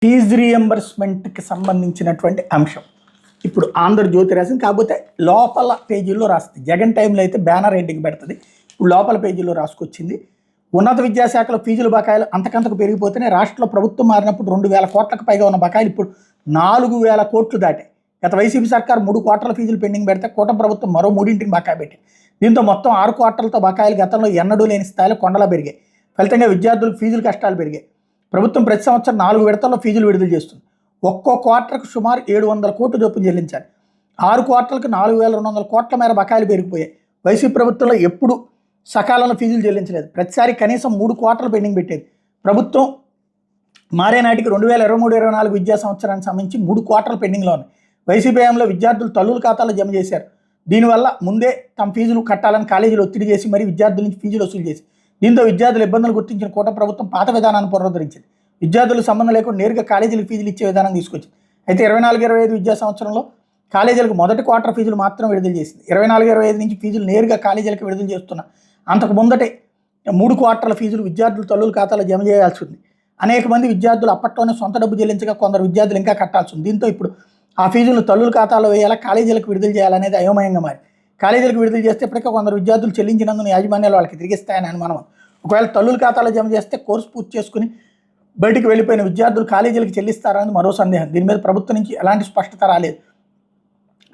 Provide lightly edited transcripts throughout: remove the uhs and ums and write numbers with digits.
Fee రీఎంబర్స్మెంట్కి సంబంధించినటువంటి అంశం ఇప్పుడు ఆంధ్రజ్యోతి రాసింది. కాకపోతే లోపల పేజీల్లో రాస్తుంది. జగన్ టైంలో అయితే బ్యానర్ హెడ్డింగ్ పెడుతుంది. ఇప్పుడు లోపల పేజీల్లో రాసుకొచ్చింది. ఉన్నత విద్యాశాఖలో ఫీజుల బకాయిలు అంతకంతకు పెరిగిపోతేనే రాష్ట్రంలో ప్రభుత్వం మారినప్పుడు 2,000 కోట్లకు పైగా ఉన్న బకాయిలు ఇప్పుడు 4,000 కోట్లు దాటాయి. గత వైసీపీ సర్కారు 3 క్వార్టర్ల ఫీజులు పెండింగ్ పెడితే కూటమి ప్రభుత్వం మరో 3ంటిని బకాయి పెట్టింది. దీంతో మొత్తం 6 క్వార్టర్లతో బకాయిలు గతంలో ఎన్నడూ లేని స్థాయిలో కొండలా పెరిగాయి. ఫలితంగా విద్యార్థులకు ఫీజుల కష్టాలు పెరిగాయి. ప్రభుత్వం ప్రతి సంవత్సరం 4 విడతల్లో ఫీజులు విడుదల చేస్తుంది. ఒక్కో క్వార్టర్కు సుమారు 700 కోట్లు చొప్పున చెల్లించాలి. 6 క్వార్టర్లకు 4,200 కోట్ల మేర బకాయిలు పెరిగిపోయాయి. వైసీపీ ప్రభుత్వంలో ఎప్పుడు సకాలంలో ఫీజులు చెల్లించలేదు. ప్రతిసారి కనీసం 3 క్వార్టర్లు పెండింగ్ పెట్టేది. ప్రభుత్వం మారే నాటికి 2023-24 విద్యా సంవత్సరానికి సంబంధించి 3 క్వార్టర్లు పెండింగ్లో ఉన్నాయి. వైసీపీ హయాంలో విద్యార్థులు తల్లుల ఖాతాలో జమ చేశారు. దీనివల్ల ముందే తమ ఫీజులు కట్టాలని కాలేజీలు ఒత్తిడి చేసి మరీ విద్యార్థుల నుంచి ఫీజులు వసూలు చేసి దీంతో విద్యార్థుల ఇబ్బందులు గుర్తించిన కూటమి ప్రభుత్వం పాత విధానాన్ని పునరుద్ధరించింది. విద్యార్థులకు సంబంధం లేకుండా నేరుగా కాలేజీలకు ఫీజులు ఇచ్చే విధానం తీసుకొచ్చింది. అయితే 24-25 విద్యా సంవత్సరంలో కాలేజీలకు మొదటి క్వార్టర్ ఫీజులు మాత్రం విడుదల చేసింది. 24-25 నుంచి ఫీజులు నేరుగా కాలేజీలకు విడుదల చేస్తున్నా. అంతకు ముందటే 3 క్వార్టర్ల ఫీజులు విద్యార్థులు తల్లుల ఖాతాలో జమ చేయాల్సి ఉంది. అనేక మంది విద్యార్థులు అప్పట్లోనే సొంత డబ్బు చెల్లించగా కొందరు విద్యార్థులు ఇంకా కట్టాల్సి ఉంది. దీంతో ఇప్పుడు ఆ ఫీజులు తల్లుల ఖాతాలో వేయాలా, కాలేజీలకు విడుదల చేయాలనేది అయోమయంగా మారి కాలేజీలకు విడుదల చేస్తే ఇప్పటికే కొందరు విద్యార్థులు చెల్లించినందున యాజమాన్యాలు వాళ్ళకి తిరిగిస్తాయని అనుమానం. ఒకవేళ తల్లుల ఖాతాలో జమ చేస్తే కోర్సు పూర్తి చేసుకుని బయటికి వెళ్ళిపోయిన విద్యార్థులు కాలేజీలకు చెల్లిస్తారని మరో సందేహం. దీని మీద ప్రభుత్వం నుంచి ఎలాంటి స్పష్టత రాలేదు.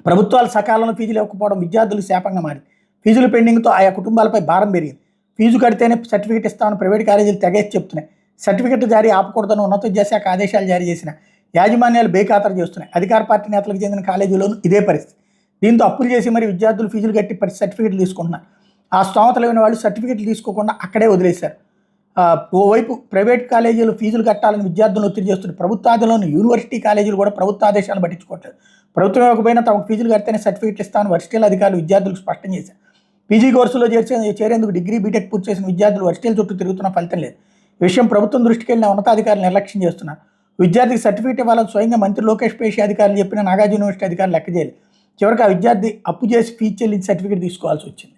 ప్రభుత్వాలు సకాలంలో ఫీజులు ఇవ్వకపోవడం విద్యార్థులకు శాపంగా మారింది. ఫీజుల పెండింగ్తో ఆయా కుటుంబాలపై భారం పెరిగింది. ఫీజు కడితేనే సర్టిఫికేట్ ఇస్తామని ప్రైవేట్ కాలేజీలు తెగేసి చెప్తున్నాయి. సర్టిఫికేట్ జారీ ఆపకూడదని ఉన్నత విద్యాశాఖ ఆదేశాలు జారీ చేసిన యాజమాన్యాలు బేఖాతరు చేస్తున్నాయి. అధికార పార్టీ నేతలకు చెందిన కాలేజీలోనూ ఇదే పరిస్థితి. దీంతో అప్పులు చేసి మరి విద్యార్థులు ఫీజులు కట్టి సర్టిఫికేట్లు తీసుకుంటున్నారు. ఆ స్తోమత లేని వాళ్ళు సర్టిఫికేట్లు తీసుకోకుండా అక్కడే వదిలేశారు. ఓవైపు ప్రైవేట్ కాలేజీలు ఫీజులు కట్టాలని విద్యార్థులను ఒత్తిడి చేస్తున్నారు. ప్రభుత్వాదిలోని యూనివర్సిటీ కాలేజీలు కూడా ప్రభుత్వ ఆదేశాలను పట్టించుకోవట్లేదు. ప్రభుత్వం ఇవ్వకపోయినా తమకు ఫీజులు కడితేనే సర్టిఫికేట్లు ఇస్తామని వర్సిటీల అధికారులు విద్యార్థులకు స్పష్టం చేశారు. పీజీ కోర్సులో చేరేందుకు డిగ్రీ బీటెక్ పూర్తి చేసిన విద్యార్థులు వర్సిటీల చుట్టూ తిరుగుతున్న ఫలితం లేదు. ఈ విషయం ప్రభుత్వం దృష్టికి వెళ్ళిన ఉన్నతాధికారులు నిర్లక్ష్యం చేస్తున్నారు. విద్యార్థికి సర్టిఫికేట్ ఇవ్వాలని స్వయంగా మంత్రి లోకేష్ పేషి అధికారులు చెప్పిన నాగార్జున యూనివర్సిటీ అధికారులు లెక్క చేయాలి. చివరికి ఆ విద్యార్థి అప్పు చేసి ఫీజు చెల్లించి సర్టిఫికేట్ తీసుకోవాల్సి వచ్చింది.